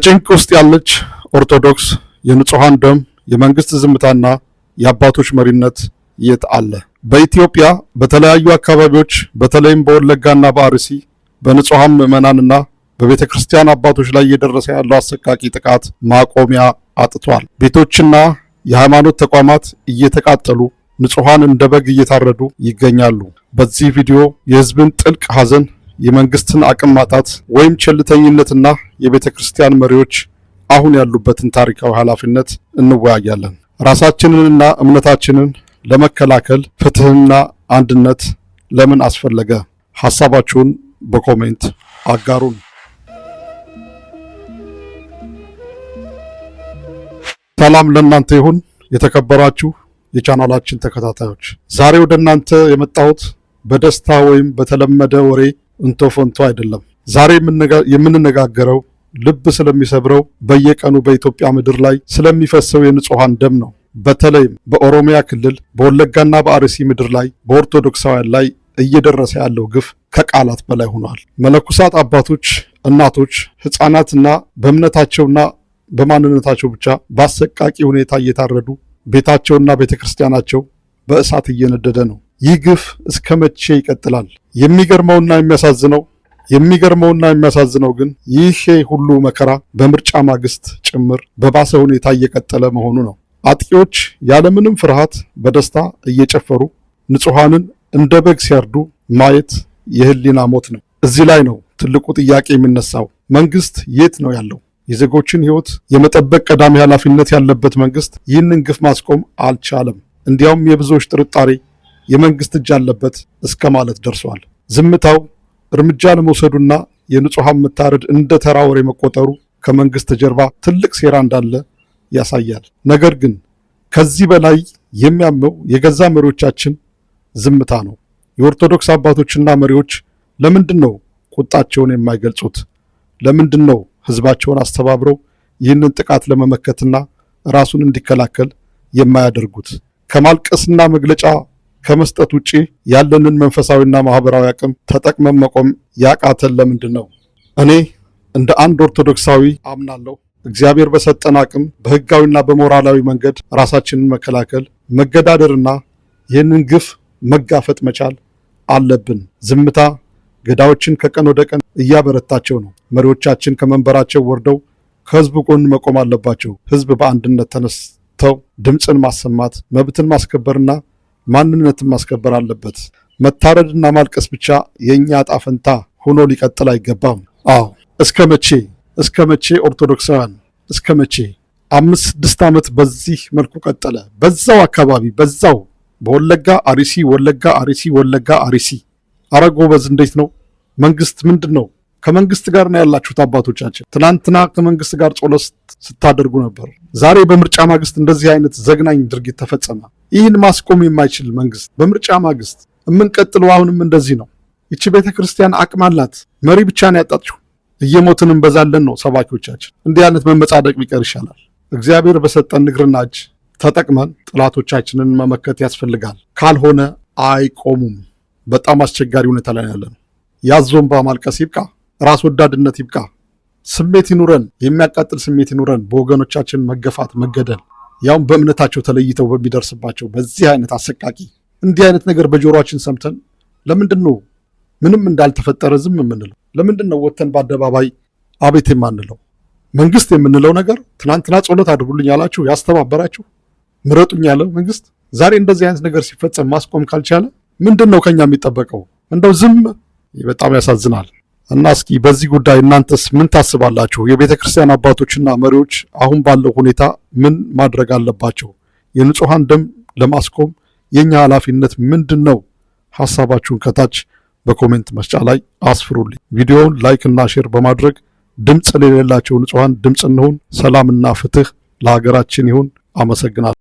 በጭንቅ ውስጥ ያለች ኦርቶዶክስ የንጹሃን ደም የመንግስት ዝምታና የአባቶች መሪነት የት አለ? በኢትዮጵያ በተለያዩ አካባቢዎች በተለይም በወለጋና በአርሲ በንጹሃን ምዕመናንና በቤተ ክርስቲያን አባቶች ላይ እየደረሰ ያለው አሰቃቂ ጥቃት ማቆሚያ አጥቷል። ቤቶችና የሃይማኖት ተቋማት እየተቃጠሉ ንጹሃን እንደ በግ እየታረዱ ይገኛሉ። በዚህ ቪዲዮ የህዝብን ጥልቅ ሐዘን፣ የመንግስትን አቅም ማጣት ወይም ቸልተኝነትና የቤተ ክርስቲያን መሪዎች አሁን ያሉበትን ታሪካዊ ኃላፊነት እንወያያለን። ራሳችንንና እምነታችንን ለመከላከል ፍትህና አንድነት ለምን አስፈለገ? ሐሳባችሁን በኮሜንት አጋሩን። ሰላም ለእናንተ ይሁን የተከበራችሁ የቻናላችን ተከታታዮች። ዛሬ ወደ እናንተ የመጣሁት በደስታ ወይም በተለመደ ወሬ እንቶ ፈንቶ አይደለም። ዛሬ የምንነጋገረው ልብ ስለሚሰብረው በየቀኑ በኢትዮጵያ ምድር ላይ ስለሚፈሰው የንጹሃን ደም ነው። በተለይም በኦሮሚያ ክልል በወለጋና በአርሲ ምድር ላይ በኦርቶዶክሳውያን ላይ እየደረሰ ያለው ግፍ ከቃላት በላይ ሆኗል። መነኩሳት አባቶች፣ እናቶች፣ ህፃናትና በእምነታቸውና በማንነታቸው ብቻ በአሰቃቂ ሁኔታ እየታረዱ ቤታቸውና ቤተክርስቲያናቸው በእሳት እየነደደ ነው። ይህ ግፍ እስከ መቼ ይቀጥላል? የሚገርመውና የሚያሳዝነው ግን ይህ ሁሉ መከራ በምርጫ ማግስት ጭምር በባሰ ሁኔታ እየቀጠለ መሆኑ ነው። አጥቂዎች ያለምንም ፍርሃት በደስታ እየጨፈሩ ንጹሃንን እንደ በግ ሲያርዱ ማየት የህሊና ሞት ነው። እዚህ ላይ ነው ትልቁ ጥያቄ የሚነሳው። መንግስት የት ነው ያለው? የዜጎችን ህይወት የመጠበቅ ቀዳሚ ኃላፊነት ያለበት መንግስት ይህንን ግፍ ማስቆም አልቻለም። እንዲያውም የብዙዎች ጥርጣሬ የመንግስት እጅ አለበት እስከ ማለት ደርሷል። ዝምታው እርምጃ ለመውሰዱና የንጹሃን መታረድ እንደ ተራ ወሬ መቆጠሩ ከመንግስት ጀርባ ትልቅ ሴራ እንዳለ ያሳያል። ነገር ግን ከዚህ በላይ የሚያመው የገዛ መሪዎቻችን ዝምታ ነው። የኦርቶዶክስ አባቶችና መሪዎች ለምንድን ነው ቁጣቸውን የማይገልጹት? ለምንድን ነው ህዝባቸውን አስተባብረው ይህንን ጥቃት ለመመከትና ራሱን እንዲከላከል የማያደርጉት? ከማልቀስና መግለጫ ከመስጠት ውጪ ያለንን መንፈሳዊና ማህበራዊ አቅም ተጠቅመን መቆም ያቃተን ለምንድን ነው? እኔ እንደ አንድ ኦርቶዶክሳዊ አምናለሁ እግዚአብሔር በሰጠን አቅም በህጋዊና በሞራላዊ መንገድ ራሳችንን መከላከል፣ መገዳደርና ይህንን ግፍ መጋፈጥ መቻል አለብን። ዝምታ ገዳዮችን ከቀን ወደ ቀን እያበረታቸው ነው። መሪዎቻችን ከመንበራቸው ወርደው ከህዝቡ ጎን መቆም አለባቸው። ህዝብ በአንድነት ተነስተው ድምፅን ማሰማት፣ መብትን ማስከበርና ማንነትን ማስከበር አለበት። መታረድና ማልቀስ ብቻ የእኛ ዕጣ ፈንታ ሆኖ ሊቀጥል አይገባም። አዎ እስከ መቼ ኦርቶዶክሳውያን እስከ መቼ? 5-6 ዓመት በዚህ መልኩ ቀጠለ። በዛው አካባቢ በወለጋ አርሲ፣ ወለጋ አርሲ። አረ ጎበዝ፣ እንዴት ነው መንግስት? ምንድን ነው? ከመንግስት ጋር ነው ያላችሁት አባቶቻችን። ትናንትና ከመንግስት ጋር ጸሎት ስታደርጉ ነበር። ዛሬ በምርጫ ማግስት እንደዚህ አይነት ዘግናኝ ድርጊት ተፈጸመ። ይህን ማስቆም የማይችል መንግስት በምርጫ ማግስት የምንቀጥለው አሁንም እንደዚህ ነው። ይቺ ቤተክርስቲያን አቅም አላት፣ መሪ ብቻ ነው ያጣችው። እየሞትን እንበዛለን ነው ሰባኪዎቻችን። እንዲህ አይነት መመጻደቅ ቢቀር ይሻላል። እግዚአብሔር በሰጠን እግርና እጅ ተጠቅመን ጥላቶቻችንን መመከት ያስፈልጋል። ካልሆነ አይቆሙም። በጣም አስቸጋሪ ሁኔታ ላይ ያለ ነው። ያዞንባ ማልቀስ ይብቃ፣ ራስ ወዳድነት ይብቃ። ስሜት ይኑረን፣ የሚያቃጥል ስሜት ይኑረን። በወገኖቻችን መገፋት፣ መገደል ያውም በእምነታቸው ተለይተው በሚደርስባቸው በዚህ አይነት አሰቃቂ እንዲህ አይነት ነገር በጆሮአችን ሰምተን ለምንድን ነው ምንም እንዳልተፈጠረ ዝም የምንለው? ለምንድን ነው ወጥተን በአደባባይ አቤት የማንለው? መንግስት የምንለው ነገር ትናንትና ጸሎት አድርጉልኝ ያላችሁ ያስተባበራችሁ ምረጡኝ ያለው መንግስት ዛሬ እንደዚህ አይነት ነገር ሲፈጸም ማስቆም ካልቻለ ምንድን ነው ከኛ የሚጠበቀው? እንደው ዝም? በጣም ያሳዝናል። እና እስኪ በዚህ ጉዳይ እናንተስ ምን ታስባላችሁ? የቤተ ክርስቲያን አባቶችና መሪዎች አሁን ባለው ሁኔታ ምን ማድረግ አለባቸው? የንጹሃን ደም ለማስቆም የኛ ኃላፊነት ምንድን ነው? ሐሳባችሁን ከታች በኮሜንት መስጫ ላይ አስፍሩልኝ። ቪዲዮውን ላይክ እና ሼር በማድረግ ድምፅ ለሌላቸው ንጹሃን ድምፅ እንሁን። ሰላምና ፍትህ ለሀገራችን ይሁን። አመሰግናለሁ።